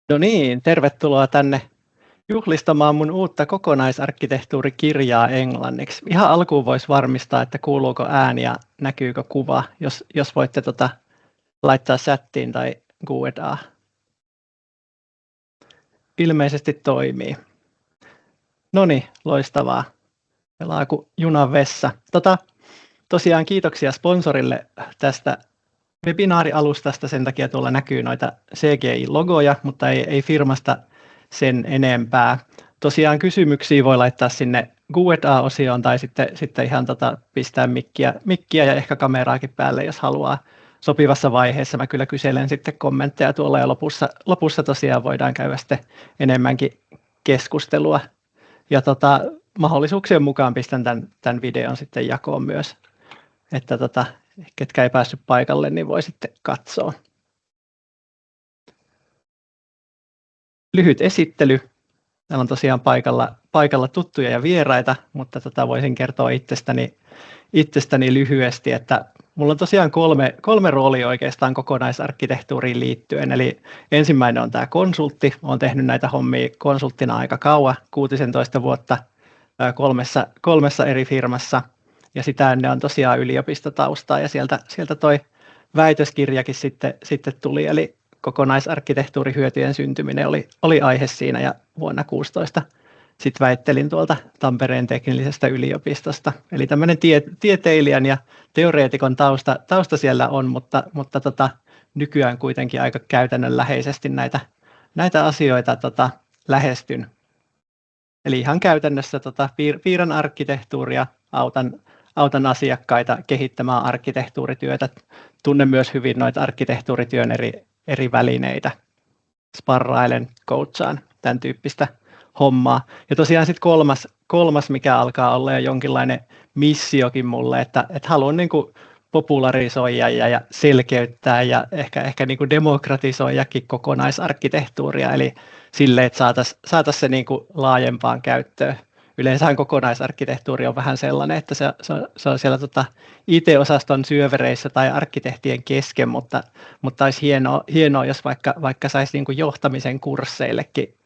No niin, tervetuloa tänne juhlistamaan mun uutta kokonaisarkkitehtuurikirjaa englanniksi. Ihan alkuun voisi varmistaa, että kuuluuko ääni ja näkyykö kuva, jos voitte laittaa chattiin tai Q&A. Ilmeisesti toimii. No niin, loistavaa. Pelaa kuin junan vessa. Tosiaan kiitoksia sponsorille tästä webinaarialustasta, sen takia tuolla näkyy noita CGI-logoja, mutta ei firmasta sen enempää. Tosiaan kysymyksiä voi laittaa sinne Q&A-osioon tai sitten ihan pistää mikkiä ja ehkä kameraakin päälle, jos haluaa. Sopivassa vaiheessa mä kyllä kyselen sitten kommentteja tuolla ja lopussa tosiaan voidaan käydä sitten enemmänkin keskustelua. Ja mahdollisuuksien mukaan pistän tämän videon sitten jakoon myös, että ketkä ei päässyt paikalle, niin voi sitten katsoa. Lyhyt esittely. Täällä on tosiaan paikalla tuttuja ja vieraita, mutta voisin kertoa itsestäni lyhyesti, että mulla on tosiaan kolme roolia oikeastaan kokonaisarkkitehtuuriin liittyen. Eli ensimmäinen on tämä konsultti. Olen tehnyt näitä hommia konsulttina aika kauan, 16 vuotta kolmessa eri firmassa. Ja sitä ennen on tosiaan yliopistotaustaa ja sieltä toi väitöskirjakin sitten tuli, eli kokonaisarkkitehtuurihyötyjen syntyminen oli aihe siinä, ja vuonna 2016 sitten väittelin tuolta Tampereen teknillisestä yliopistosta. Eli tämmöinen tieteilijän ja teoreetikon tausta siellä on, mutta nykyään kuitenkin aika käytännönläheisesti näitä asioita lähestyn. Eli ihan käytännössä piirrän arkkitehtuuria, autan asiakkaita kehittämään arkkitehtuurityötä. Tunnen myös hyvin noita arkkitehtuurityön eri välineitä. Sparrailen, coachaan, tämän tyyppistä hommaa. Ja tosiaan sitten kolmas, mikä alkaa olla jo jonkinlainen missiokin mulle, että haluan niin kuin popularisoida ja selkeyttää ja ehkä niin kuin demokratisoidakin kokonaisarkkitehtuuria, eli silleen, että saataisiin se niin kuin laajempaan käyttöön. Yleensähän kokonaisarkkitehtuuri on vähän sellainen, että se on siellä IT-osaston syövereissä tai arkkitehtien kesken, mutta olisi hienoa, jos vaikka saisi niin kuin johtamisen kursseillekin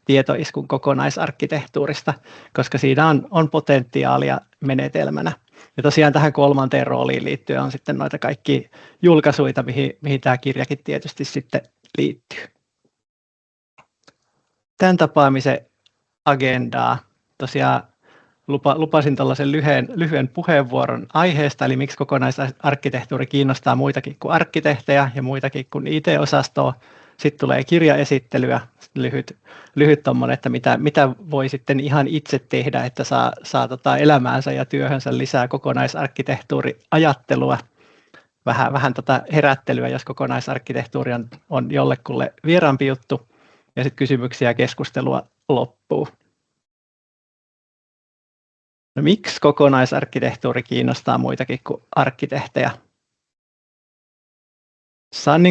tietoiskun kokonaisarkkitehtuurista, koska siinä on potentiaalia menetelmänä. Ja tosiaan tähän kolmanteen rooliin liittyen on sitten noita kaikki julkaisuita, mihin tämä kirjakin tietysti sitten liittyy. Tämän tapaamisen agendaa. Tosiaan lupasin tällaisen lyhyen puheenvuoron aiheesta, eli miksi kokonaisarkkitehtuuri kiinnostaa muitakin kuin arkkitehtejä ja muitakin kuin IT-osastoa. Sitten tulee kirjaesittelyä, lyhyt tommoinen, että mitä voi sitten ihan itse tehdä, että saa elämäänsä ja työhönsä lisää kokonaisarkkitehtuuriajattelua. Vähän herättelyä, jos kokonaisarkkitehtuuri on jollekulle vieraampi juttu, ja sitten kysymyksiä ja keskustelua loppuu. No, miksi kokonaisarkkitehtuuri kiinnostaa muitakin kuin arkkitehtejä? Se on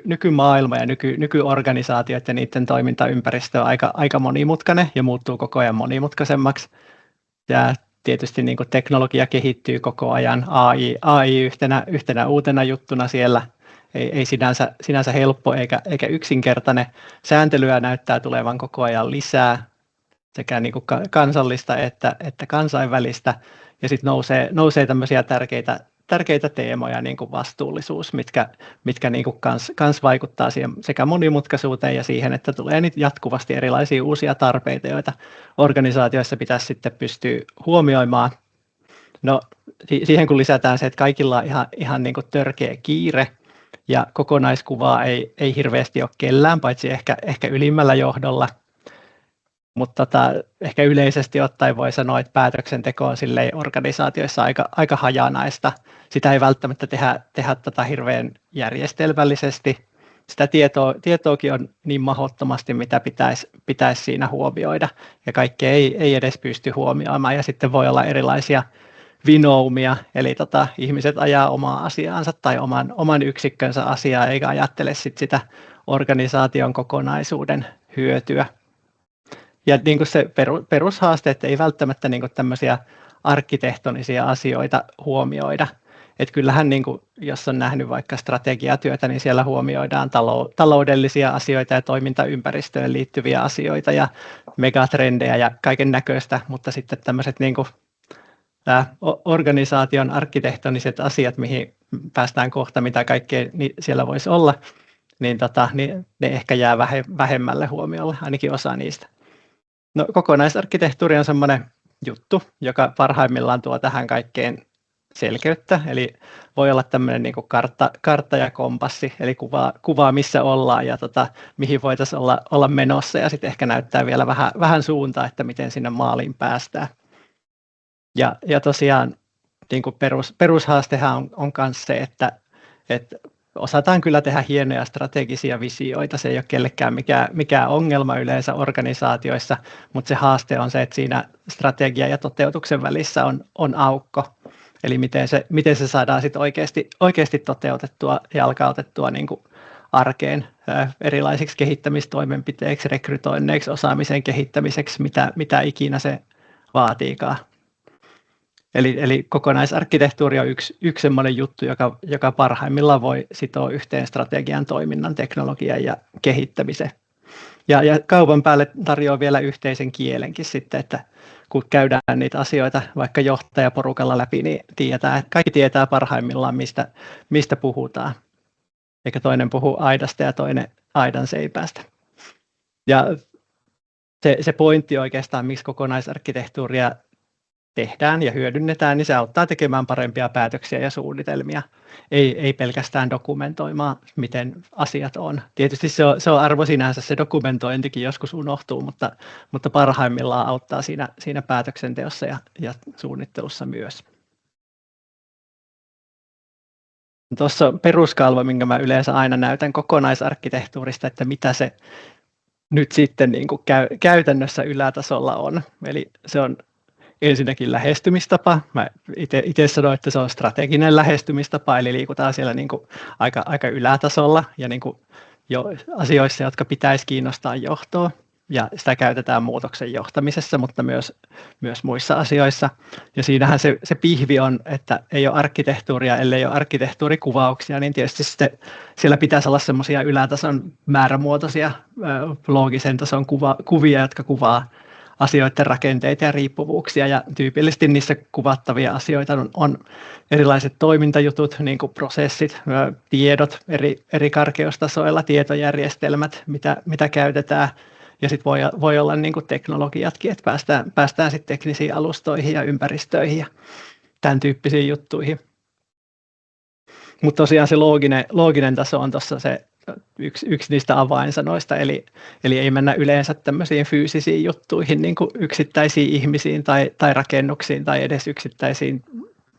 nykymaailma ja nykyorganisaatiot ja niiden toimintaympäristö on aika monimutkainen ja muuttuu koko ajan monimutkaisemmaksi. Ja tietysti niin kuin teknologia kehittyy koko ajan, AI yhtenä uutena juttuna siellä. Ei sinänsä helppo eikä yksinkertainen. Sääntelyä näyttää tulevan koko ajan lisää, sekä niin kuin kansallista että kansainvälistä, ja sitten nousee tämmöisiä tärkeitä teemoja, niin kuin vastuullisuus, mitkä niin kuin kans vaikuttaa siihen sekä monimutkaisuuteen ja siihen, että tulee niitä jatkuvasti erilaisia uusia tarpeita, joita organisaatioissa pitäisi sitten pystyä huomioimaan. No, siihen kun lisätään se, että kaikilla on ihan niin kuin törkeä kiire, ja kokonaiskuvaa ei hirveästi ole kellään, paitsi ehkä ylimmällä johdolla. Mutta ehkä yleisesti ottaen voi sanoa, että päätöksenteko on organisaatioissa aika hajanaista. Sitä ei välttämättä tehdä hirveän järjestelmällisesti. Sitä tietoakin on niin mahdottomasti, mitä pitäisi siinä huomioida. Ja kaikkea ei edes pysty huomioimaan. Ja sitten voi olla erilaisia vinoumia, eli ihmiset ajaa omaa asiaansa tai oman yksikkönsä asiaa, eikä ajattele sitä organisaation kokonaisuuden hyötyä. Ja niin kuin se perushaaste, että ei välttämättä niin kuin tämmöisiä arkkitehtonisia asioita huomioida. että kyllähän niin kuin, jos on nähnyt vaikka strategiatyötä, niin siellä huomioidaan taloudellisia asioita ja toimintaympäristöön liittyviä asioita ja megatrendejä ja kaiken näköistä, mutta sitten tämmöiset niin kuin organisaation arkkitehtoniset asiat, mihin päästään kohta, mitä kaikkea siellä voisi olla, niin, niin ne ehkä jää vähemmälle huomiolle, ainakin osa niistä. No, kokonaisarkkitehtuuri on semmoinen juttu, joka parhaimmillaan tuo tähän kaikkeen selkeyttä, eli voi olla tämmöinen niin kuin kartta ja kompassi, eli kuvaa missä ollaan ja mihin voitaisiin olla menossa, ja sitten ehkä näyttää vielä vähän suuntaa, että miten sinne maaliin päästään. Ja tosiaan niin kuin perushaastehan on myös se, että osataan kyllä tehdä hienoja strategisia visioita, se ei ole kellekään mikään ongelma yleensä organisaatioissa, mutta se haaste on se, että siinä strategia ja toteutuksen välissä on aukko, eli miten se saadaan sitten oikeasti toteutettua ja jalkautettua niin kuin arkeen erilaisiksi kehittämistoimenpiteiksi, rekrytoinneiksi, osaamisen kehittämiseksi, mitä ikinä se vaatiikaan. Eli kokonaisarkkitehtuuri on yksi sellainen juttu, joka parhaimmillaan voi sitoa yhteen strategian, toiminnan, teknologian ja kehittämisen. Ja kaupan päälle tarjoaa vielä yhteisen kielenkin sitten, että kun käydään niitä asioita vaikka johtajaporukalla läpi, niin kaikki tietää parhaimmillaan, mistä puhutaan. Eikä toinen puhu aidasta ja toinen aidan seipäästä. Ja se pointti oikeastaan, miksi kokonaisarkkitehtuuria tehdään ja hyödynnetään, niin se auttaa tekemään parempia päätöksiä ja suunnitelmia, ei pelkästään dokumentoimaan, miten asiat on. Tietysti se on arvo sinänsä, se dokumentointikin joskus unohtuu, mutta parhaimmillaan auttaa siinä päätöksenteossa ja suunnittelussa myös. Tuossa peruskalvo, minkä mä yleensä aina näytän kokonaisarkkitehtuurista, että mitä se nyt sitten niin kuin käytännössä ylätasolla on. Eli se on ensinnäkin lähestymistapa. Mä itse sanoin, että se on strateginen lähestymistapa, eli liikutaan siellä niin kuin aika ylätasolla ja niin kuin jo asioissa, jotka pitäisi kiinnostaa johtoa. Ja sitä käytetään muutoksen johtamisessa, mutta myös muissa asioissa. Ja siinähän se pihvi on, että ei ole arkkitehtuuria, ellei ole arkkitehtuurikuvauksia, niin tietysti sitten siellä pitäisi olla semmoisia ylätason määrämuotoisia loogisen tason kuvia, jotka kuvaa asioiden rakenteita ja riippuvuuksia, ja tyypillisesti niissä kuvattavia asioita on erilaiset toimintajutut, niin kuin prosessit, tiedot eri karkeustasoilla, tietojärjestelmät, mitä käytetään, ja sitten voi olla niin kuin teknologiatkin, että päästään sitten teknisiin alustoihin ja ympäristöihin ja tämän tyyppisiin juttuihin. Mutta tosiaan se looginen taso on tuossa se yksi niistä avainsanoista, eli ei mennä yleensä tämmöisiin fyysisiin juttuihin, niin kuin yksittäisiin ihmisiin tai rakennuksiin tai edes yksittäisiin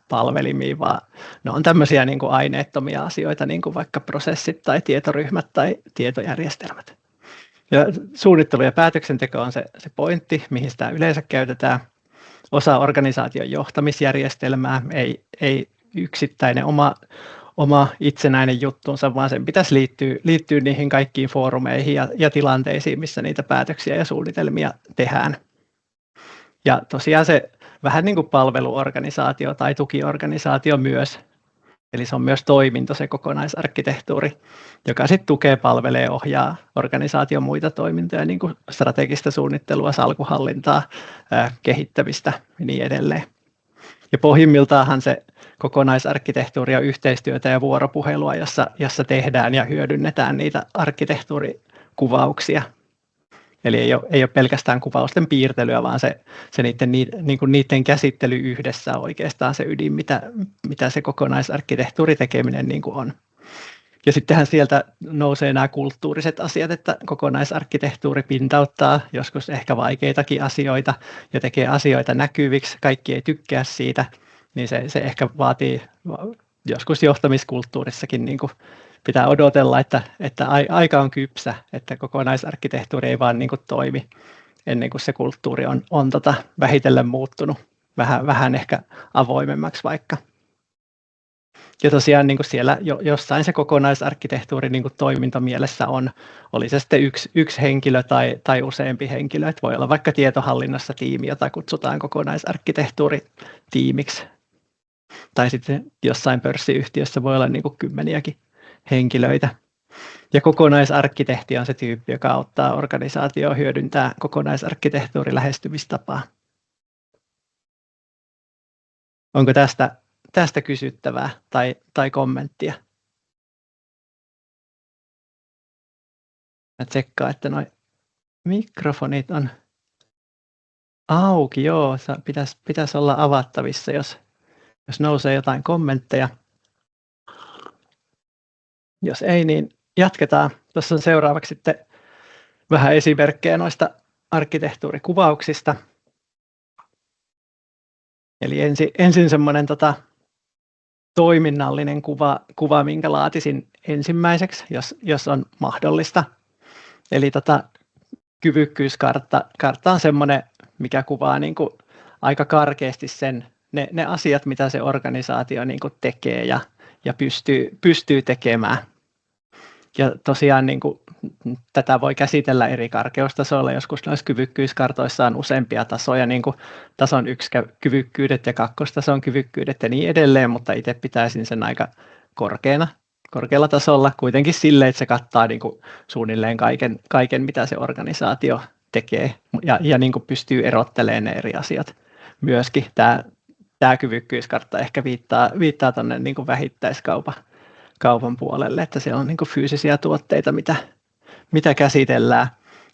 palvelimiin, vaan ne on tämmöisiä niin kuin aineettomia asioita, niin kuin vaikka prosessit tai tietoryhmät tai tietojärjestelmät. Ja suunnittelu ja päätöksenteko on se pointti, mihin sitä yleensä käytetään. Osa organisaation johtamisjärjestelmää, ei yksittäinen oma itsenäinen juttuunsa, vaan sen pitäisi liittyä niihin kaikkiin foorumeihin ja tilanteisiin, missä niitä päätöksiä ja suunnitelmia tehdään. Ja tosiaan se vähän niin kuin palveluorganisaatio tai tukiorganisaatio myös, eli se on myös toiminto, se kokonaisarkkitehtuuri, joka sitten tukee, palvelee, ohjaa organisaation muita toimintoja, niin kuin strategista suunnittelua, salkuhallintaa, kehittämistä ja niin edelleen. Ja pohjimmiltaanhan se kokonaisarkkitehtuuri on yhteistyötä ja vuoropuhelua, jossa tehdään ja hyödynnetään niitä arkkitehtuurikuvauksia. Eli ei ole pelkästään kuvausten piirtelyä, vaan se niiden käsittely yhdessä on oikeastaan se ydin, mitä se kokonaisarkkitehtuuritekeminen niin kuin on. Ja sittenhän sieltä nousee nämä kulttuuriset asiat, että kokonaisarkkitehtuuri pintauttaa joskus ehkä vaikeitakin asioita ja tekee asioita näkyviksi. Kaikki ei tykkää siitä, niin se ehkä vaatii joskus johtamiskulttuurissakin niin kuin pitää odotella, että aika on kypsä, että kokonaisarkkitehtuuri ei vaan niin kuin toimi ennen kuin se kulttuuri on vähitellen muuttunut vähän ehkä avoimemmaksi vaikka. Ja tosiaan niin kuin siellä jossain se kokonaisarkkitehtuuri niin kuin toimintamielessä on, oli se sitten yksi henkilö tai useampi henkilö, että voi olla vaikka tietohallinnassa tiimi, jota kutsutaan kokonaisarkkitehtuuritiimiksi. Tai sitten jossain pörssiyhtiössä voi olla niin kuin kymmeniäkin henkilöitä. Ja kokonaisarkkitehti on se tyyppi, joka auttaa organisaatioon hyödyntää kokonaisarkkitehtuurin lähestymistapaa. Onko tästä kysyttävää tai kommenttia? Mä tsekkaan, että noi mikrofonit on auki. Joo, pitäisi olla avattavissa, jos nousee jotain kommentteja. Jos ei, niin jatketaan. Tuossa on seuraavaksi sitten vähän esimerkkejä noista arkkitehtuurikuvauksista. Eli ensin semmoinen toiminnallinen kuva, minkä laatisin ensimmäiseksi, jos on mahdollista. Eli kyvykkyyskartta on semmoinen, mikä kuvaa niin kuin aika karkeasti ne asiat, mitä se organisaatio niin kuin tekee ja pystyy tekemään. Ja tosiaan niin kuin, tätä voi käsitellä eri karkeustasoilla. Joskus noissa kyvykkyyskartoissa on useampia tasoja, niin kuin tason 1 kyvykkyydet ja 2. tason kyvykkyydet ja niin edelleen, mutta itse pitäisin sen aika korkealla tasolla kuitenkin silleen, että se kattaa niin kuin suunnilleen kaiken, mitä se organisaatio tekee ja niin kuin pystyy erottelemaan ne eri asiat myöskin. Tämä kyvykkyyskartta ehkä viittaa tuonne niin kuin vähittäiskaupan puolelle, että siellä on niin kuin fyysisiä tuotteita, mitä käsitellään.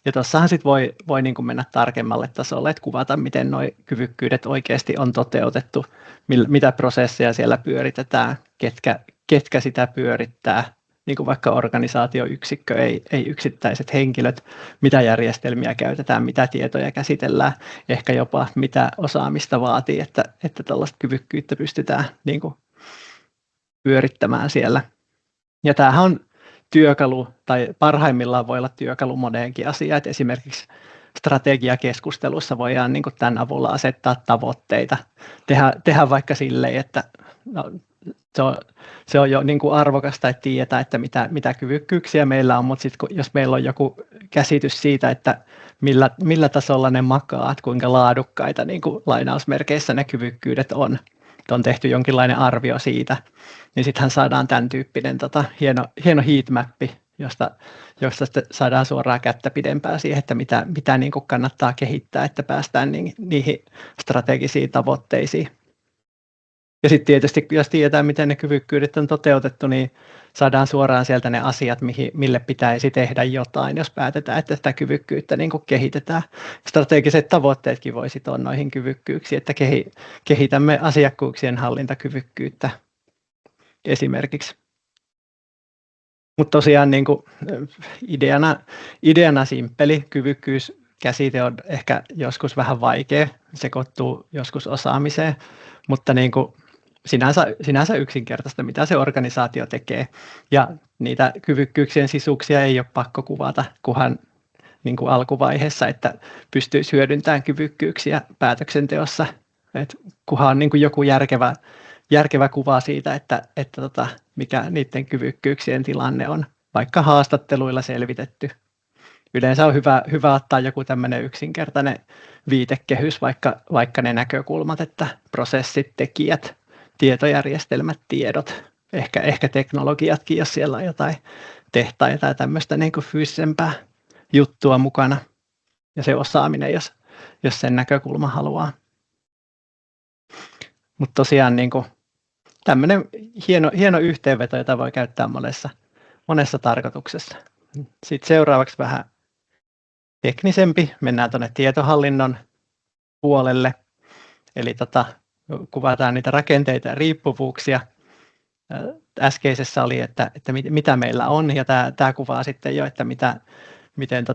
Ja tuossahan sitten voi niin kuin mennä tarkemmalle tasolle, että kuvata, miten nuo kyvykkyydet oikeasti on toteutettu, mitä prosesseja siellä pyöritetään, ketkä sitä pyörittää, niin kuin vaikka organisaatioyksikkö, ei yksittäiset henkilöt, mitä järjestelmiä käytetään, mitä tietoja käsitellään, ehkä jopa mitä osaamista vaatii, että tällaista kyvykkyyttä pystytään niin kuin pyörittämään siellä. Ja tämähän on työkalu, tai parhaimmillaan voi olla työkalu moneenkin asiaan, että esimerkiksi strategiakeskustelussa voidaan niin kuin tämän avulla asettaa tavoitteita, tehdä vaikka silleen, että se on jo niin kuin arvokasta, että tiedetään, että mitä kyvykkyyksiä meillä on, mutta sitten jos meillä on joku käsitys siitä, että millä tasolla ne makaa, että kuinka laadukkaita niin kuin lainausmerkeissä ne kyvykkyydet on, että on tehty jonkinlainen arvio siitä, niin sittenhän saadaan tämän tyyppinen hieno heatmappi, josta sitten saadaan suoraan kättä pidempään siihen, että mitä niin kuin kannattaa kehittää, että päästään niihin strategisiin tavoitteisiin. Ja sitten tietysti, jos tiedetään, miten ne kyvykkyydet on toteutettu, niin saadaan suoraan sieltä ne asiat, mille pitäisi tehdä jotain, jos päätetään, että sitä kyvykkyyttä niin kuin kehitetään. Strategiset tavoitteetkin voi sitoa noihin kyvykkyyksiin, että kehitämme asiakkuuksien hallintakyvykkyyttä esimerkiksi. Mutta tosiaan niin kuin ideana simppeli, kyvykkyyskäsite on ehkä joskus vähän vaikea, sekoittuu joskus osaamiseen, mutta niin kuin sinänsä yksinkertaista, mitä se organisaatio tekee. Ja niitä kyvykkyyksien sisuuksia ei ole pakko kuvata, kunhan niin kuin alkuvaiheessa, että pystyisi hyödyntämään kyvykkyyksiä päätöksenteossa. Kunhan on niin kuin joku järkevä kuva siitä, että mikä niiden kyvykkyyksien tilanne on, vaikka haastatteluilla selvitetty. Yleensä on hyvä ottaa joku tämmöinen yksinkertainen viitekehys, vaikka ne näkökulmat, että prosessit, tekijät, tietojärjestelmät, tiedot, ehkä teknologiatkin, jos siellä on jotain tehtaita tai tämmöistä niin kuin fyysisempää juttua mukana, ja se osaaminen, jos sen näkökulma haluaa. Mutta tosiaan niin kuin tämmöinen hieno yhteenveto, jota voi käyttää monessa tarkoituksessa. Sitten seuraavaksi vähän teknisempi, mennään tuonne tietohallinnon puolelle, eli kuvataan niitä rakenteita ja riippuvuuksia. Äskeisessä oli, että mitä meillä on, ja tämä kuvaa sitten jo, että miten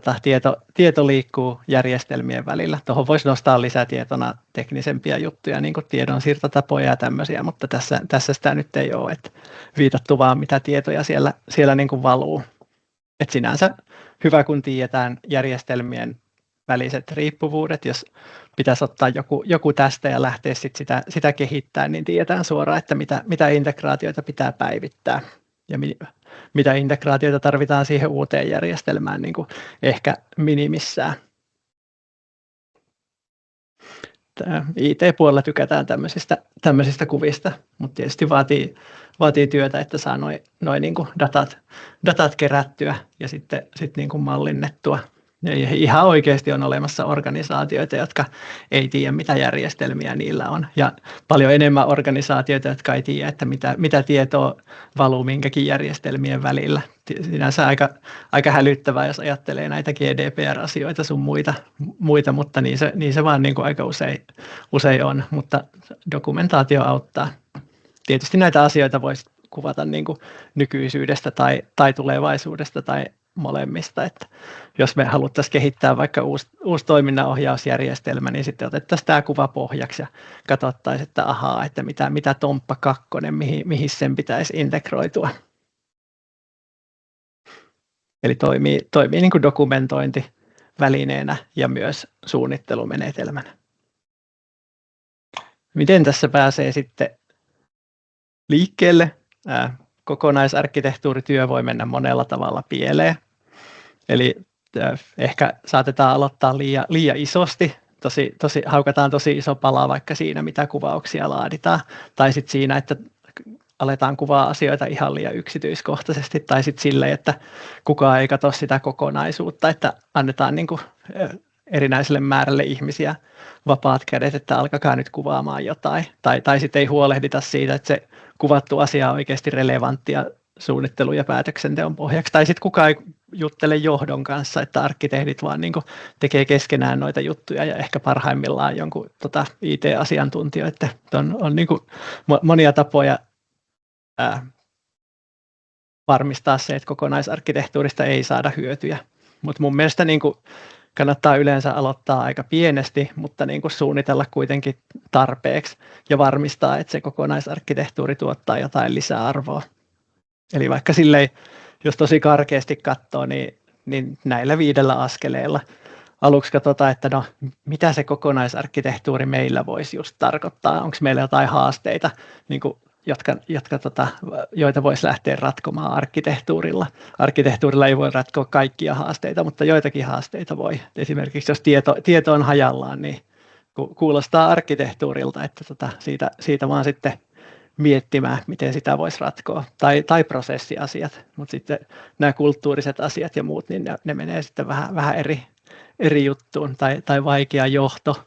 tieto liikkuu järjestelmien välillä. Tuohon voisi nostaa lisätietona teknisempiä juttuja, niin kuin tiedonsiirtotapoja ja tämmöisiä, mutta tässä sitä nyt ei ole, että viitattu vaan mitä tietoja siellä niin kuin valuu. Et sinänsä hyvä, kun tiedetään järjestelmien väliset riippuvuudet, jos pitäisi ottaa joku tästä ja lähteä sitä kehittämään, niin tiedetään suoraan, että mitä integraatioita pitää päivittää ja mitä integraatioita tarvitaan siihen uuteen järjestelmään niin kuin ehkä minimissään. IT-puolella tykätään tämmöisistä kuvista, mutta tietysti vaatii työtä, että saa noin niin kuin datat kerättyä ja sitten niin kuin mallinnettua. Ja ihan oikeasti on olemassa organisaatioita, jotka ei tiedä, mitä järjestelmiä niillä on. Ja paljon enemmän organisaatioita, jotka ei tiedä, että mitä tietoa valuu minkäkin järjestelmien välillä. Sinänsä aika hälyttävää, jos ajattelee näitä GDPR-asioita sun muita, mutta niin se vaan niin kuin aika usein on. Mutta dokumentaatio auttaa. Tietysti näitä asioita voisi kuvata niin kuin nykyisyydestä tai tulevaisuudesta tai molemmista, että jos me haluttaisiin kehittää vaikka uusi toiminnanohjausjärjestelmä, niin sitten otettaisiin tämä kuva pohjaksi ja katsottaisiin, että ahaa, että mitä Tomppa 2, mihin sen pitäisi integroitua. Eli toimii niin kuin dokumentointivälineenä ja myös suunnittelumenetelmänä. Miten tässä pääsee sitten liikkeelle? Kokonaisarkkitehtuurityö voi mennä monella tavalla pieleen. Eli ehkä saatetaan aloittaa liian isosti, haukataan tosi iso pala vaikka siinä, mitä kuvauksia laaditaan, tai sitten siinä, että aletaan kuvaa asioita ihan liian yksityiskohtaisesti, tai sitten silleen, että kukaan ei katso sitä kokonaisuutta, että annetaan niin kuin erinäiselle määrälle ihmisiä vapaat kädet, että alkakaa nyt kuvaamaan jotain, tai sitten ei huolehdita siitä, että se kuvattu asia on oikeasti relevanttia suunnittelun ja päätöksenteon pohjaksi. Tai sitten kukaan ei juttele johdon kanssa, että arkkitehdit vaan niin kuin tekee keskenään noita juttuja ja ehkä parhaimmillaan jonkun IT-asiantuntijoita. On niin kuin monia tapoja varmistaa se, että kokonaisarkkitehtuurista ei saada hyötyjä. Mutta mun mielestä niin kuin kannattaa yleensä aloittaa aika pienesti, mutta niin kuin suunnitella kuitenkin tarpeeksi ja varmistaa, että se kokonaisarkkitehtuuri tuottaa jotain lisäarvoa. Eli vaikka silleen, jos tosi karkeasti katsoo, niin näillä 5 askeleella aluksi katsotaan, että no, mitä se kokonaisarkkitehtuuri meillä voisi just tarkoittaa. Onko meillä jotain haasteita, niin kuin, joita voisi lähteä ratkomaan arkkitehtuurilla. Arkkitehtuurilla ei voi ratkoa kaikkia haasteita, mutta joitakin haasteita voi. Esimerkiksi jos tieto on hajallaan, niin kuulostaa arkkitehtuurilta, että siitä vaan sitten miettimään, miten sitä voisi ratkoa. Tai prosessiasiat, mutta sitten nämä kulttuuriset asiat ja muut, niin ne menee sitten vähän eri juttuun, tai vaikea johto.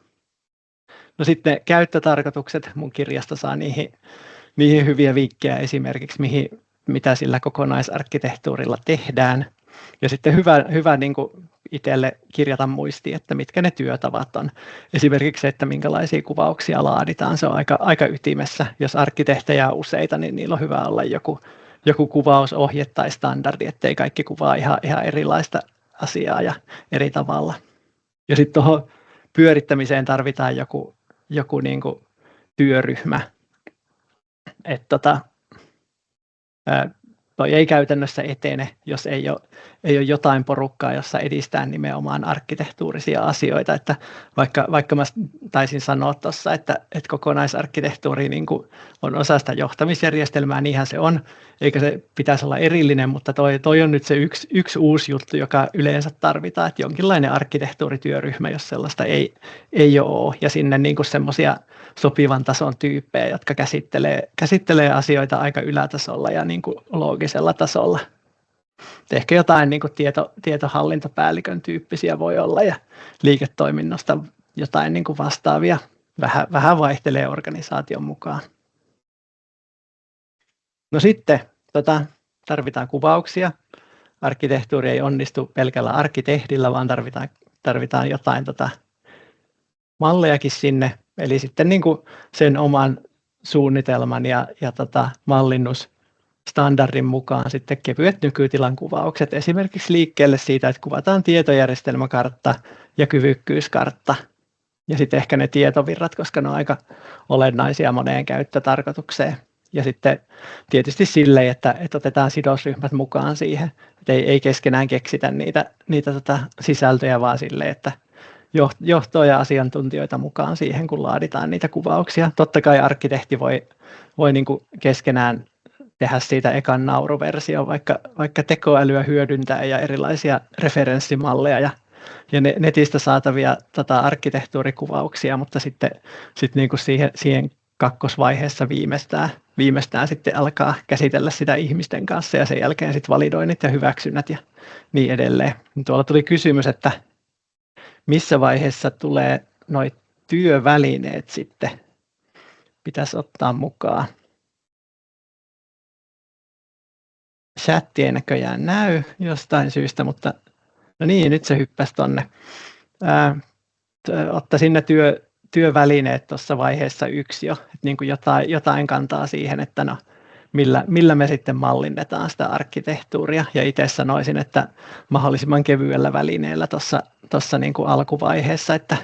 No sitten käyttötarkoitukset, mun kirjasta saa niihin hyviä vinkkejä esimerkiksi, mitä sillä kokonaisarkkitehtuurilla tehdään. Ja sitten hyvä niin kuin itselle kirjata muistiin, että mitkä ne työtavat on. Esimerkiksi se, että minkälaisia kuvauksia laaditaan, se on aika ytimessä. Jos arkkitehtejä on useita, niin niillä on hyvä olla joku kuvausohje tai standardi, ettei kaikki kuvaa ihan erilaista asiaa ja eri tavalla. Ja sitten tuohon pyörittämiseen tarvitaan joku niin kuin työryhmä. Että toi ei käytännössä etene, jos ei ole jotain porukkaa, jossa edistää nimenomaan arkkitehtuurisia asioita. Että vaikka mä taisin sanoa tuossa, että kokonaisarkkitehtuuri niin kuin on osa sitä johtamisjärjestelmää, niinhän se on, eikä se pitäisi olla erillinen, mutta toi on nyt se yksi uusi juttu, joka yleensä tarvitaan, että jonkinlainen arkkitehtuurityöryhmä, jos sellaista ei ole, ja sinne niin kuin semmoisia sopivan tason tyyppejä, jotka käsittelee asioita aika ylätasolla ja niin kuin loogisella tasolla. Ehkä jotain niin kuin tietohallintopäällikön tyyppisiä voi olla ja liiketoiminnosta jotain niin kuin vastaavia. Vähän vaihtelee organisaation mukaan. No sitten tarvitaan kuvauksia. Arkkitehtuuri ei onnistu pelkällä arkkitehdillä, vaan tarvitaan jotain mallejakin sinne. Eli sitten niin kuin sen oman suunnitelman ja mallinnusstandardin mukaan sitten kevyet nykytilan kuvaukset. Esimerkiksi liikkeelle siitä, että kuvataan tietojärjestelmäkartta ja kyvykkyyskartta. Ja sitten ehkä ne tietovirrat, koska ne on aika olennaisia moneen käyttötarkoitukseen. Ja sitten tietysti silleen, että otetaan sidosryhmät mukaan siihen. Että ei keskenään keksitä niitä sisältöjä, vaan silleen, että johtoa ja asiantuntijoita mukaan siihen, kun laaditaan niitä kuvauksia. Totta kai arkkitehti voi niin kuin keskenään tehdä siitä ekan nauruversion, vaikka tekoälyä hyödyntää ja erilaisia referenssimalleja ja ja netistä saatavia arkkitehtuurikuvauksia, mutta sitten niin kuin siihen kakkosvaiheessa viimeistään sitten alkaa käsitellä sitä ihmisten kanssa ja sen jälkeen sitten validoinnit ja hyväksynnät ja niin edelleen. Tuolla tuli kysymys, että missä vaiheessa tulee noi työvälineet sitten pitäisi ottaa mukaan. Chatti ei näköjään näy jostain syystä, mutta no niin, nyt se hyppäsi tonne. Ottaisin ne työvälineet tuossa vaiheessa 1 jo, että niin kuin jotain kantaa siihen, että no, millä me sitten mallinnetaan sitä arkkitehtuuria, ja itse sanoisin, että mahdollisimman kevyellä välineellä tuossa niin kuin alkuvaiheessa, että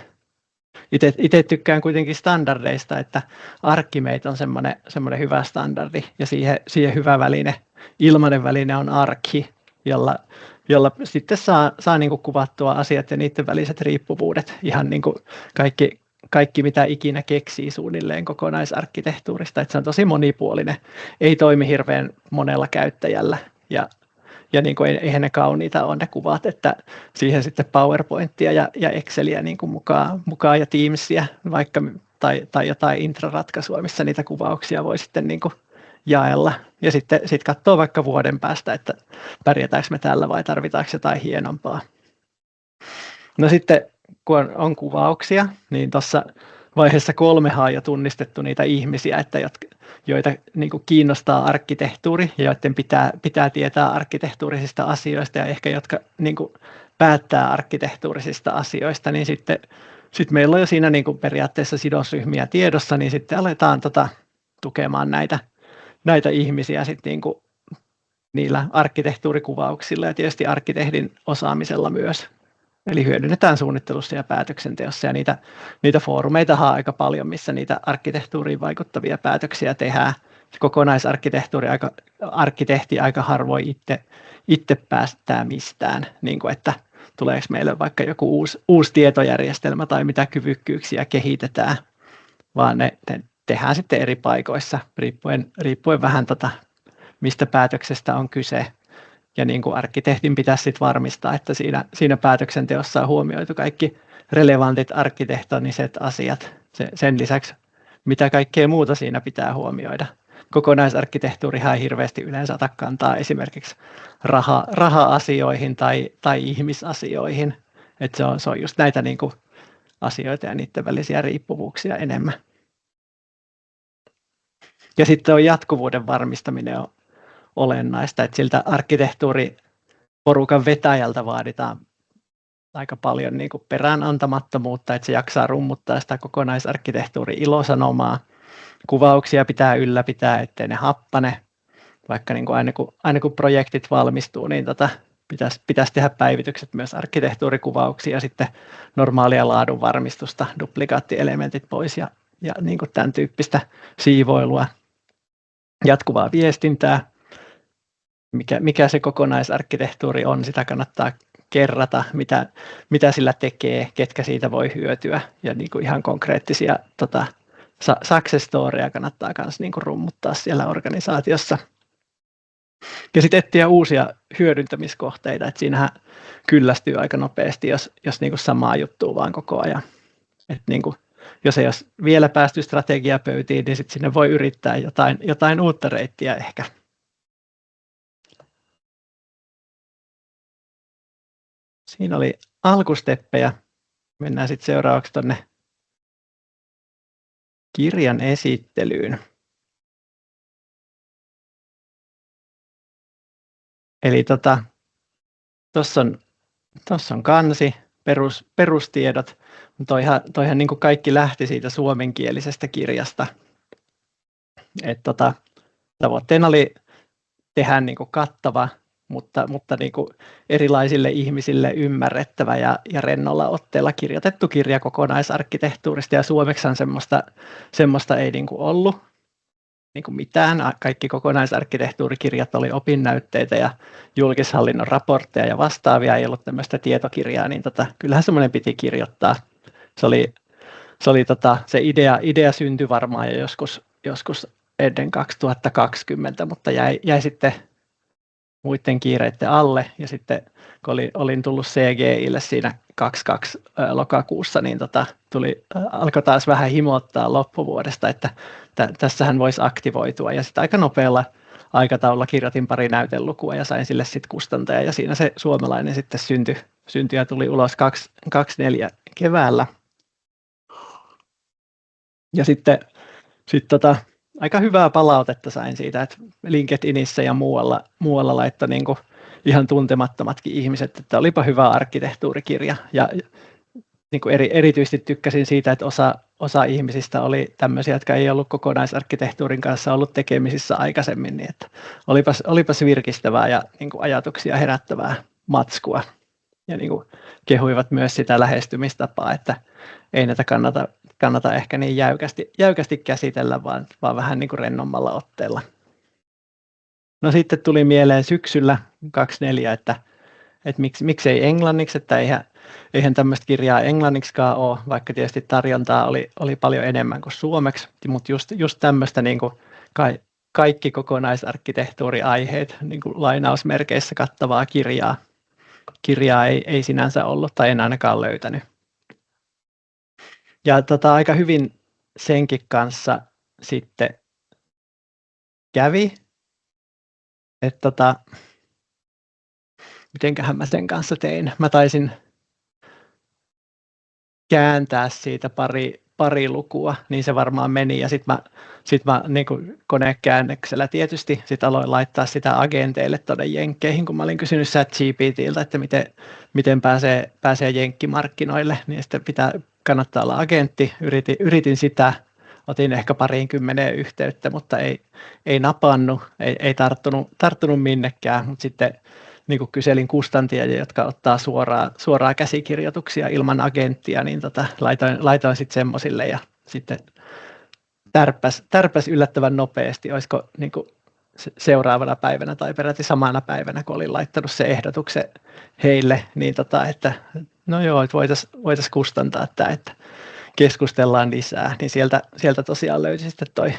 itse tykkään kuitenkin standardeista, että Archimate on semmoinen hyvä standardi, ja siihen hyvä väline, ilmainen väline on Archi, jolla sitten saa niin kuin kuvattua asiat ja niiden väliset riippuvuudet, ihan niin kuin kaikki mitä ikinä keksii suunnilleen kokonaisarkkitehtuurista, että se on tosi monipuolinen, ei toimi hirveän monella käyttäjällä, ja niin kuin eihän ne kauniita ole ne kuvat, että siihen sitten PowerPointia ja Exceliä niin kuin mukaan ja Teamsia vaikka, tai jotain intraratkaisua, missä niitä kuvauksia voi sitten niin kuin jaella. Ja sitten katsoo vaikka vuoden päästä, että pärjätäänkö me tällä vai tarvitaanko jotain hienompaa. No sitten kun on kuvauksia, niin tuossa vaiheessa 3 on jo tunnistettu niitä ihmisiä, joita niin kuin kiinnostaa arkkitehtuuri ja joiden pitää tietää arkkitehtuurisista asioista ja ehkä jotka niin kuin päättää arkkitehtuurisista asioista, niin sitten meillä on jo siinä niin kuin periaatteessa sidosryhmiä tiedossa, niin sitten aletaan tukemaan näitä ihmisiä sitten niin kuin niillä arkkitehtuurikuvauksilla ja tietysti arkkitehdin osaamisella myös. Eli hyödynnetään suunnittelussa ja päätöksenteossa, ja niitä foorumeita on aika paljon, missä niitä arkkitehtuuriin vaikuttavia päätöksiä tehdään. Kokonaisarkkitehti aika harvoin itse päästää mistään, niin kuin että tuleeko meille vaikka joku uusi tietojärjestelmä tai mitä kyvykkyyksiä kehitetään, vaan ne tehdään sitten eri paikoissa, riippuen vähän mistä päätöksestä on kyse. Ja niin kuin arkkitehdin pitäisi sit varmistaa, että siinä päätöksenteossa on huomioitu kaikki relevantit arkkitehtoniset asiat. Sen lisäksi, mitä kaikkea muuta siinä pitää huomioida. Kokonaisarkkitehtuurihan ei hirveästi yleensä ota kantaa esimerkiksi raha-asioihin tai ihmisasioihin. Et se on just näitä niin kuin asioita ja niiden välisiä riippuvuuksia enemmän. Ja sitten on jatkuvuuden varmistaminen on olennaista, että siltä arkkitehtuuriporukan vetäjältä vaaditaan aika paljon niin kuin peräänantamattomuutta, että se jaksaa rummuttaa sitä kokonaisarkkitehtuuri-ilosanomaa. Kuvauksia pitää ylläpitää, ettei ne happane, vaikka niin kuin aina kun projektit valmistuu, niin pitäisi tehdä päivitykset myös arkkitehtuurikuvauksiin ja sitten normaalia laadun varmistusta, duplikaattielementit pois ja niin kuin tämän tyyppistä siivoilua, jatkuvaa viestintää. Mikä se kokonaisarkkitehtuuri on, sitä kannattaa kerrata, mitä sillä tekee, ketkä siitä voi hyötyä, ja niin kuin ihan konkreettisia success storyja kannattaa myös niin kuin rummuttaa siellä organisaatiossa. Ja sitten etsiä uusia hyödyntämiskohteita, että siinähän kyllästyy aika nopeasti, jos niin kuin samaa juttua vaan koko ajan. Et niin kuin, jos ei ole vielä päästy strategiapöytiin, niin sitten sinne voi yrittää jotain uutta reittiä ehkä. Siinä oli alkusteppejä. Mennään sitten seuraavaksi tuonne kirjan esittelyyn. Eli tuossa on kansi, perustiedot. Toihan niin kuin kaikki lähti siitä suomenkielisestä kirjasta. Tavoitteena oli tehdä niin kuin kattava, mutta niin kuin erilaisille ihmisille ymmärrettävä ja rennolla otteella kirjoitettu kirja kokonaisarkkitehtuurista, ja suomeksihan semmoista ei niin kuin ollut niin kuin mitään. Kaikki kokonaisarkkitehtuurikirjat oli opinnäytteitä ja julkishallinnon raportteja ja vastaavia, ei ollut tämmöistä tietokirjaa, niin kyllähän semmoinen piti kirjoittaa. Se idea syntyi varmaan jo joskus ennen 2020, mutta jäi sitten muiden kiireiden alle, ja sitten kun olin tullut CGIlle siinä 22 lokakuussa, niin alkoi taas vähän himottaa loppuvuodesta, että tässähän voisi aktivoitua, ja sitten aika nopealla aikataululla kirjoitin pari näytelukua ja sain sille sitten kustantaja, ja siinä se suomalainen sitten syntyi ja tuli ulos 24 keväällä. Ja sitten aika hyvää palautetta sain siitä, että LinkedInissä ja muualla laittoi niin kuin ihan tuntemattomatkin ihmiset, että olipa hyvä arkkitehtuurikirja. Ja niin kuin erityisesti tykkäsin siitä, että osa ihmisistä oli tämmöisiä, jotka ei ollut kokonaisarkkitehtuurin kanssa ollut tekemisissä aikaisemmin, niin että olipas virkistävää ja niin kuin ajatuksia herättävää matskua. Ja niin kuin kehuivat myös sitä lähestymistapaa, että ei näitä kannata ehkä niin jäykästi käsitellä, vaan vähän niin kuin rennommalla otteella. No sitten tuli mieleen syksyllä 24, että miksei englanniksi, että eihän tämmöistä kirjaa englanniksikaan ole, vaikka tietysti tarjontaa oli paljon enemmän kuin suomeksi, mutta just tämmöistä niin kuin kaikki kokonaisarkkitehtuuriaiheet niin kuin lainausmerkeissä kattavaa kirjaa ei sinänsä ollut tai en ainakaan löytänyt. Ja aika hyvin senkin kanssa sitten kävi, että mitenköhän mä sen kanssa tein. Mä taisin kääntää siitä pari lukua, niin se varmaan meni. Ja sitten mä niin kuin konekäännöksellä tietysti sit aloin laittaa sitä agenteille tuonne jenkkeihin, kun mä olin kysynyt ChatGPT:ltä, että miten pääsee jenkkimarkkinoille, niin sitten kannattaa olla agentti. Yritin sitä, otin ehkä 20 yhteyttä, mutta ei napannut, ei tarttunut minnekään, mutta sitten niin kuin kyselin kustantia, jotka ottaa suoraa käsikirjoituksia ilman agenttia, niin laitoin sitten semmoisille ja sitten tärppäs yllättävän nopeasti, olisiko niin kuin seuraavana päivänä tai peräti samana päivänä, kun olin laittanut se ehdotuksen heille, niin että no joo, että voitaisiin kustantaa tämä, että keskustellaan lisää, niin sieltä tosiaan löysi sitten toi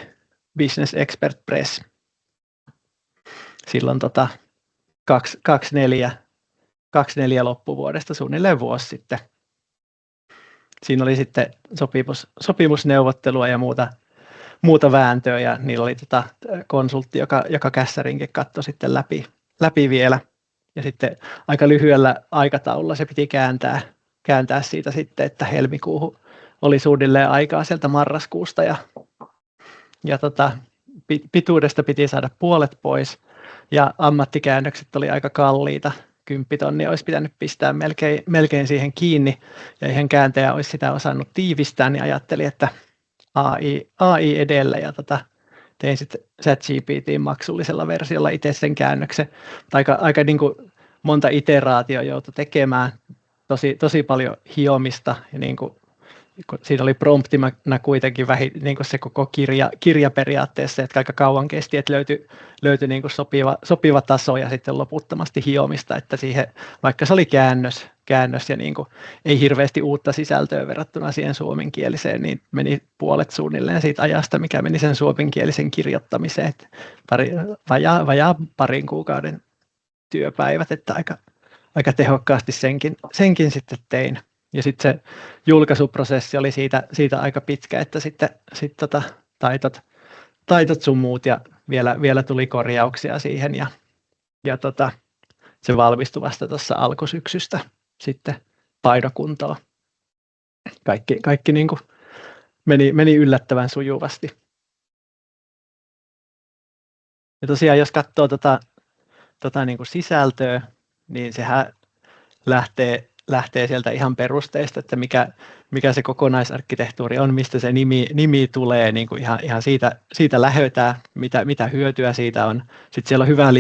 Business Expert Press. Silloin 24 loppuvuodesta, suunnilleen vuosi sitten. Siinä oli sitten sopimusneuvottelua ja muuta vääntöä, ja niillä oli konsultti, joka kässärinkin katsoi sitten läpi vielä. Ja sitten aika lyhyellä aikataululla se piti kääntää siitä sitten, että helmikuuhun oli suunnilleen aikaa sieltä marraskuusta, ja pituudesta piti saada puolet pois, ja ammattikäännökset oli aika kalliita. 10 000 olisi pitänyt pistää melkein siihen kiinni, ja eihän kääntäjä olisi sitä osannut tiivistää, niin ajattelin, että AI edellä, ja tein sitten ChatGPT:n maksullisella versiolla itse sen käännöksen. Aika niin kuin monta iteraatioa joutui tekemään, tosi paljon hiomista, ja niin kuin, siinä oli promptina kuitenkin niin kuin se koko kirja periaatteessa, että aika kauan kesti, että löytyi niin kuin sopiva taso ja sitten loputtomasti hiomista, että siihen, vaikka se oli käännös ja niin kuin ei hirveästi uutta sisältöä verrattuna siihen suomenkieliseen, niin meni puolet suunnilleen siitä ajasta, mikä meni sen suomenkielisen kirjoittamiseen, että vajaa parin kuukauden työpäivät, että aika tehokkaasti senkin sitten tein. Ja sitten se julkaisuprosessi oli siitä aika pitkä, että sitten taitot sun muut ja vielä tuli korjauksia siihen ja se valmistui vasta tuossa alkusyksystä sitten painokuntoon. Kaikki niin kuin meni yllättävän sujuvasti. Ja tosiaan jos katsoo niin kuin sisältöä, niin sehän lähtee sieltä ihan perusteista, että mikä se kokonaisarkkitehtuuri on, mistä se nimi tulee, niin kuin ihan siitä lähdetään, mitä hyötyä siitä on. Sitten siellä on hyvä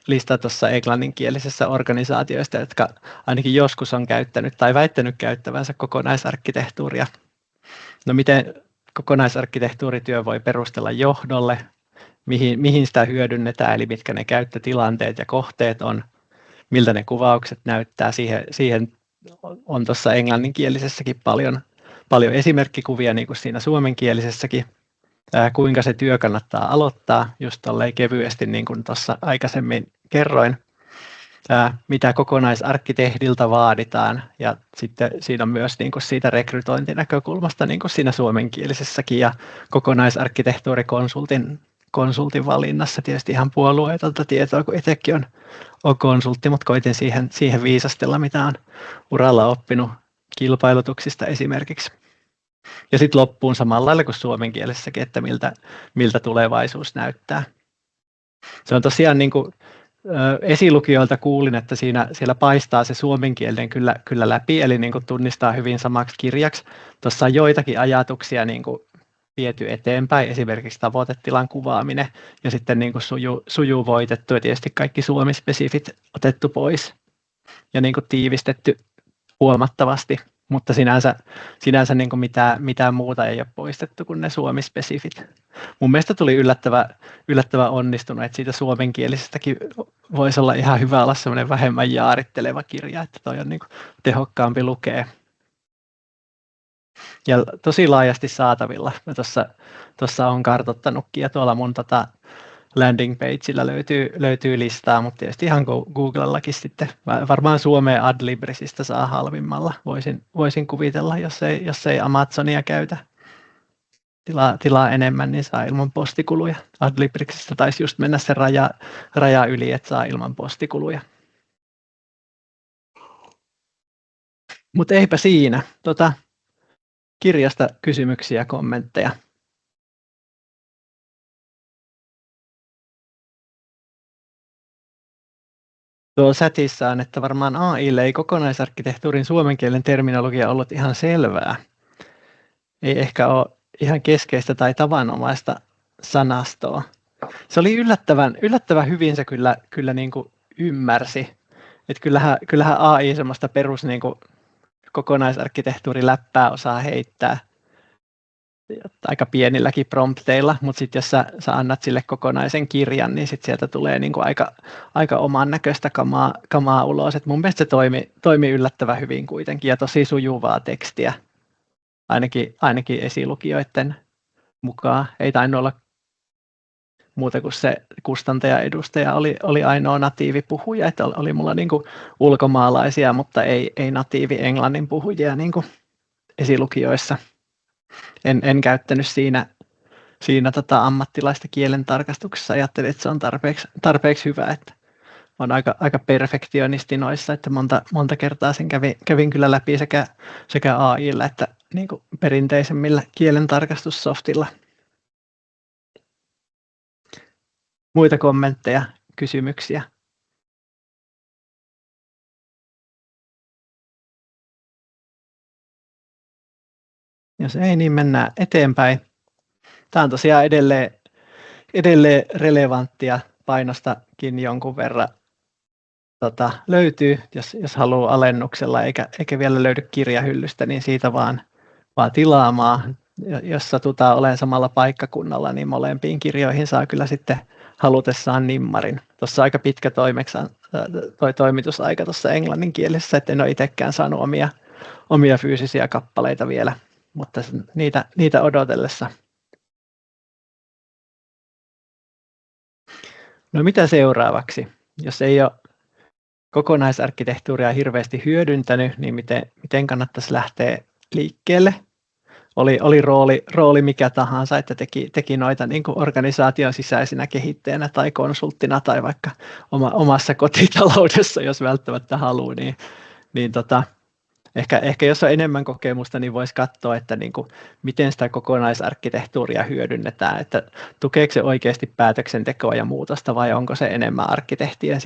lista tuossa englanninkielisessä organisaatioista, jotka ainakin joskus on käyttänyt tai väittänyt käyttävänsä kokonaisarkkitehtuuria. No miten kokonaisarkkitehtuurityö voi perustella johdolle, mihin sitä hyödynnetään, eli mitkä ne käyttötilanteet ja kohteet on, miltä ne kuvaukset näyttää, siihen on tuossa englanninkielisessäkin paljon esimerkkikuvia, niin kuin siinä suomenkielisessäkin, kuinka se työ kannattaa aloittaa, just tolleen kevyesti, niin kuin tuossa aikaisemmin kerroin. mitä kokonaisarkkitehdiltä vaaditaan, ja sitten siinä on myös niin kuin siitä rekrytointinäkökulmasta niin kuin siinä suomenkielisessäkin ja kokonaisarkkitehtuurikonsultin valinnassa tietysti ihan puolueetonta tietoa, kun itsekin on konsultti, mutta koitin siihen viisastella, mitä on uralla oppinut kilpailutuksista esimerkiksi. Ja sitten loppuun samalla lailla kuin suomenkielisessäkin, että miltä tulevaisuus näyttää. Se on tosiaan niin kuin esilukijoilta kuulin, että siellä paistaa se suomenkielinen kyllä läpi, eli niin kuin tunnistaa hyvin samaksi kirjaksi. Tuossa on joitakin ajatuksia niin kuin viety eteenpäin, esimerkiksi tavoitetilan kuvaaminen, ja sitten niin kuin sujuvoitettu, ja tietysti kaikki suomispesifit otettu pois, ja niin kuin tiivistetty huomattavasti, mutta sinänsä niin kuin mitään muuta ei ole poistettu kuin ne suomispesifit. Mun mielestä tuli yllättävän onnistunut, että siitä suomenkielisestäkin voisi olla ihan hyvä olla semmoinen vähemmän jaaritteleva kirja, että toi on niin kuin tehokkaampi lukea. Ja tosi laajasti saatavilla. Mä tuossa olen kartoittanutkin, ja tuolla mun landing pageillä löytyy listaa, mutta tietysti ihan Googlellakin sitten. Varmaan Suomeen Adlibrisista saa halvimmalla, voisin kuvitella, jos ei Amazonia käytä tilaa enemmän, niin saa ilman postikuluja. Adlibrixista taisi just mennä se raja yli, että saa ilman postikuluja. Mutta eipä siinä. Kirjasta kysymyksiä ja kommentteja. Tuo chatissa on, että varmaan AI:lle ei kokonaisarkkitehtuurin suomenkielinen terminologia ollut ihan selvää. Ei ehkä ole ihan keskeistä tai tavanomaista sanastoa. Se oli yllättävän hyvin se kyllä niin kuin ymmärsi. Että kyllähän AI semmoista perus niin kuin kokonaisarkkitehtuuriläppää osaa heittää aika pienilläkin prompteilla, mutta sitten jos sä annat sille kokonaisen kirjan, niin sit sieltä tulee niin kuin aika oman näköistä kamaa ulos. Et mun mielestä se toimi yllättävän hyvin kuitenkin ja tosi sujuvaa tekstiä, ainakin esilukijoiden mukaan. Ei tainnut olla muuta kuin se kustantaja-edustaja oli ainoa natiivipuhuja, että oli mulla niin kuin ulkomaalaisia, mutta ei natiivi englannin puhujia niin kuin esilukijoissa. En käyttänyt siinä ammattilaista kielen tarkastuksessa. Ajattelin, että se on tarpeeksi hyvä, että olen aika perfektionisti noissa, että monta kertaa sen kävin kyllä läpi sekä AI:llä että niin kuin perinteisemmillä kielen tarkastussoftilla. Muita kommentteja, kysymyksiä? Jos ei, niin mennään eteenpäin. Tämä on tosiaan edelleen relevanttia, painostakin jonkun verran löytyy, jos haluaa alennuksella eikä vielä löydy kirjahyllystä, niin siitä vaan tilaamaan. Jos satutaan olemaan samalla paikkakunnalla, niin molempiin kirjoihin saa kyllä sitten halutessaan nimmarin. Tuossa aika pitkä toimitusaika tuossa englanninkielisessä, että en ole itsekään saanut omia fyysisiä kappaleita vielä, mutta niitä odotellessa. No mitä seuraavaksi? Jos ei ole kokonaisarkkitehtuuria hirveästi hyödyntänyt, niin miten kannattaisi lähteä liikkeelle? Oli rooli mikä tahansa, että teki noita niin kuin organisaation sisäisenä kehittäjänä tai konsulttina tai vaikka omassa kotitaloudessa, jos välttämättä haluaa, niin ehkä jos on enemmän kokemusta, niin voisi katsoa, että niin kuin, miten sitä kokonaisarkkitehtuuria hyödynnetään, että tukeeko se oikeasti päätöksentekoa ja muutosta vai onko se enemmän arkkitehtien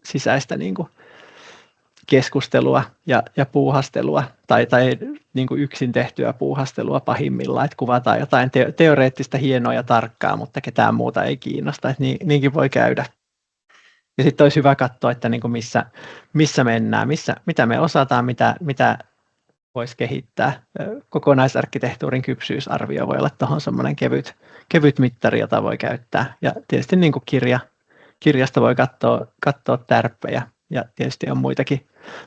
sisäistä niin kuin keskustelua ja puuhastelua tai niin kuin yksin tehtyä puuhastelua pahimmillaan, että kuvataan jotain teoreettista hienoa ja tarkkaa, mutta ketään muuta ei kiinnosta, että niinkin voi käydä. Ja sitten olisi hyvä katsoa, että niin kuin missä mennään, mitä me osataan, mitä voisi kehittää. Kokonaisarkkitehtuurin kypsyysarvio voi olla tuohon semmoinen kevyt mittari, jota voi käyttää. Ja tietysti niin kuin kirjasta voi katsoa tärppejä ja tietysti on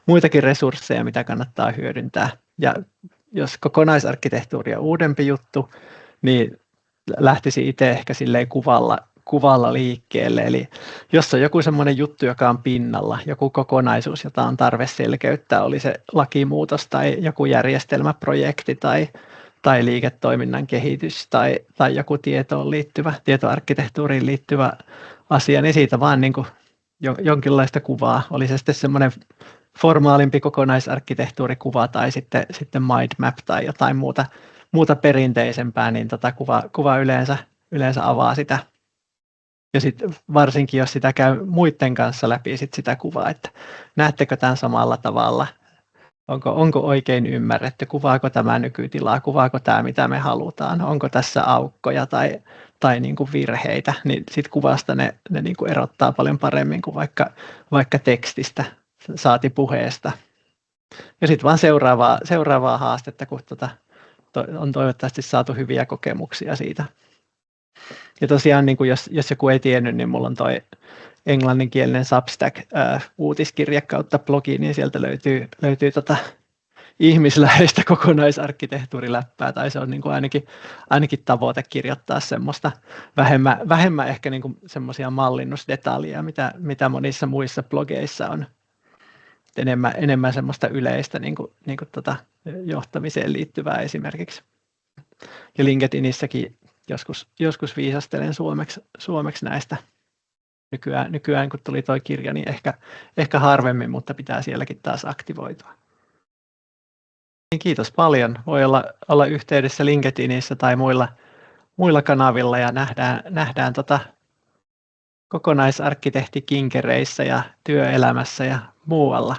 muitakin resursseja, mitä kannattaa hyödyntää. Ja jos kokonaisarkkitehtuuri on uudempi juttu, niin lähtisi itse ehkä silleen kuvalla liikkeelle. Eli jos on joku semmoinen juttu, joka on pinnalla, joku kokonaisuus, jota on tarve selkeyttää, oli se lakimuutos tai joku järjestelmäprojekti tai liiketoiminnan kehitys tai joku tietoarkkitehtuuriin liittyvä asia, niin siitä vaan niin kuin jonkinlaista kuvaa. Oli se sitten semmoinen formaalimpi kokonaisarkkitehtuurikuva tai sitten mindmap tai jotain muuta perinteisempää, niin kuva yleensä avaa sitä. Ja sitten varsinkin, jos sitä käy muiden kanssa läpi sitä kuvaa, että näettekö tämän samalla tavalla, onko oikein ymmärretty, kuvaako tämä nykytilaa, kuvaako tämä mitä me halutaan, onko tässä aukkoja tai niin kuin virheitä, niin sitten kuvasta ne niin kuin erottaa paljon paremmin kuin vaikka tekstistä, saati puheesta. Ja sitten vaan seuraavaa haastetta, kun on toivottavasti saatu hyviä kokemuksia siitä. Ja tosiaan, niin kuin jos joku ei tiennyt, niin mulla on toi englanninkielinen Substack-uutiskirja kautta blogi, niin sieltä löytyy ihmisläheistä kokonaisarkkitehtuuriläppää, tai se on niin kuin ainakin tavoite kirjoittaa semmoista vähemmän ehkä niin kuin semmoisia mallinnusdetaljeja, mitä monissa muissa blogeissa on. Enemmän semmoista yleistä niin kuin johtamiseen liittyvää esimerkiksi. Ja LinkedInissäkin joskus viisastelen suomeksi näistä. Nykyään kun tuli tuo kirja, niin ehkä harvemmin, mutta pitää sielläkin taas aktivoitua. Niin kiitos paljon. Voi olla yhteydessä LinkedInissä tai muilla kanavilla ja nähdään kokonaisarkkitehtikinkereissä ja työelämässä ja muualla.